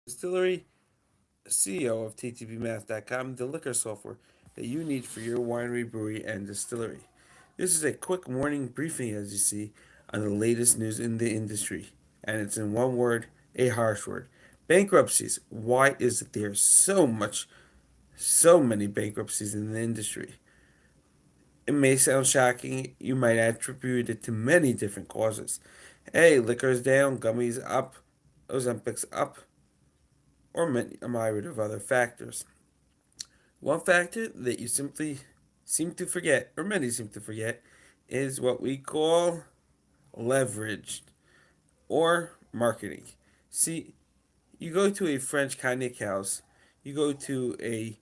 Distillery, CEO of TTBMath.com, the liquor software that you need for your winery, brewery, and distillery. This is a quick morning briefing, as you see, on the latest news in the industry. And it's in one word, a harsh word. Bankruptcies. Why is there so many bankruptcies in the industry? It may sound shocking. You might attribute it to many different causes. Hey, liquor's down, gummies up, Ozempic's up, or many a myriad of other factors. One factor that you simply seem to forget, or many seem to forget, is what we call leveraged or marketing. See, you go to a French cognac house, you go to a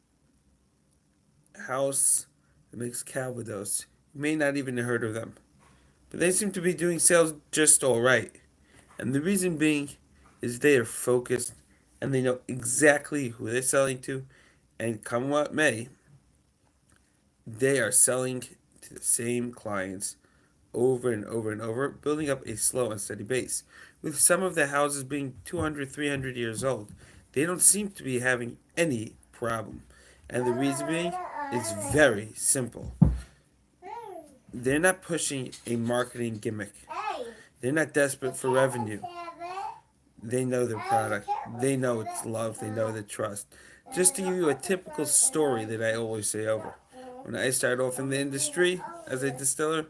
house that makes Calvados, you may not even have heard of them, but they seem to be doing sales just all right. And the reason being is they are focused and they know exactly who they're selling to, and come what may, they are selling to the same clients over and over and over, building up a slow and steady base. With some of the houses being 200, 300 years old, they don't seem to be having any problem. And the reason being is very simple. They're not pushing a marketing gimmick. They're not desperate for revenue. They know their product. They know it's love. They know the trust. Just to give you a typical story that I always say over. When I started off in the industry as a distiller,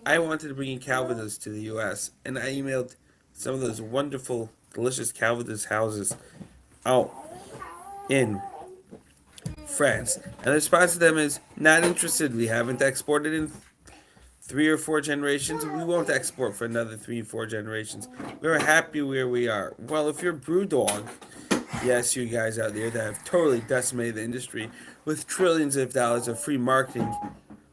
I wanted to bring in Calvados to the U.S. and I emailed some of those wonderful, delicious Calvados houses out in France. And the response to them is, not interested. We haven't exported in 3 or 4 generations. We won't export for another 3 or 4 generations. We're happy where we are. Well, if you're Brewdog, yes, you guys out there that have totally decimated the industry with trillions of dollars of free marketing,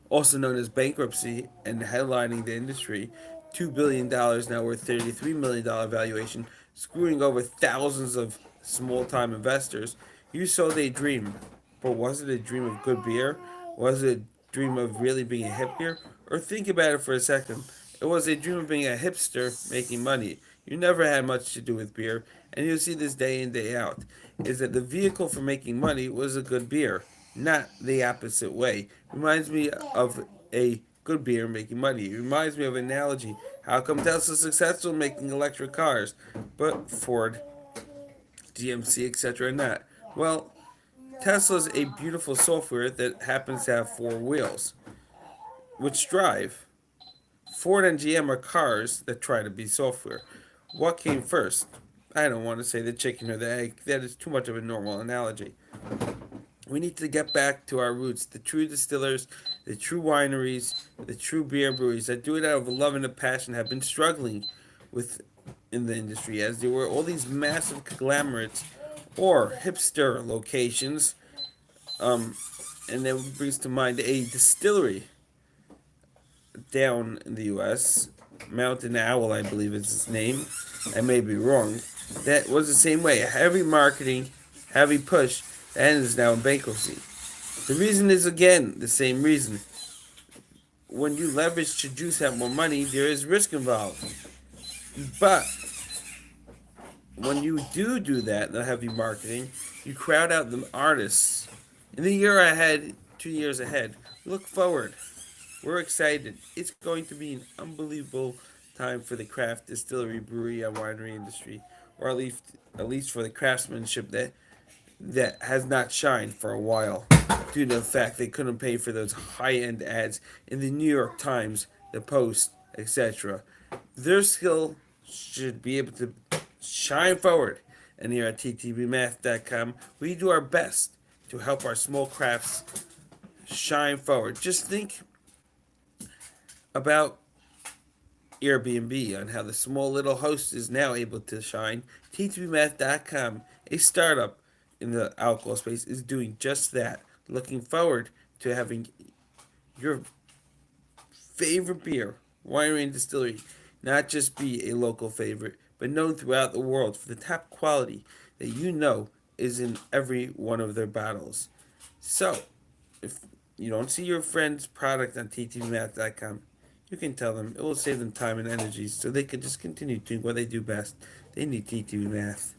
also known as bankruptcy, and headlining the industry, $2 billion now worth $33 million valuation, screwing over thousands of small-time investors. You sold a dream, but was it a dream of good beer? Was it a dream of really being a hip beer? Or think about it for a second. It was a dream of being a hipster making money. You never had much to do with beer, and you'll see this day in, day out, is that the vehicle for making money was a good beer, not the opposite way. Reminds me of a good beer making money. It reminds me of an analogy. How come Tesla's successful making electric cars, but Ford, GMC, etc. not? Well, Tesla's a beautiful software that happens to have 4 wheels, which drive. Ford and GM are cars that try to be software. What came first? I don't want to say the chicken or the egg. That is too much of a normal analogy. We need to get back to our roots, the true distillers, the true wineries, the true beer breweries that do it out of love and a passion have been struggling with in the industry, as there were all these massive conglomerates or hipster locations. Um, and that brings to mind a distillery down in the U.S., Mountain Owl, I believe is its name. I may be wrong. That was the same way. Heavy marketing, heavy push, and is now in bankruptcy. The reason is again the same reason. When you leverage to juice out more money, there is risk involved. But when you do that, the heavy marketing, you crowd out the artists. In the year ahead, 2 years ahead, look forward. We're excited. It's going to be an unbelievable time for the craft distillery, brewery, and winery industry, or at least for the craftsmanship that has not shined for a while due to the fact they couldn't pay for those high-end ads in the New York Times, the Post, etc. Their skill should be able to shine forward. And here at ttbmath.com, we do our best to help our small crafts shine forward. Just think about Airbnb on how the small little host is now able to shine. ttbmath.com, a startup in the alcohol space, is doing just that. Looking forward to having your favorite beer, winery, and distillery not just be a local favorite, but known throughout the world for the top quality that you know is in every one of their bottles. So, if you don't see your friend's product on ttbmath.com, you can tell them. It will save them time and energy so they can just continue doing what they do best. They need TTB Math.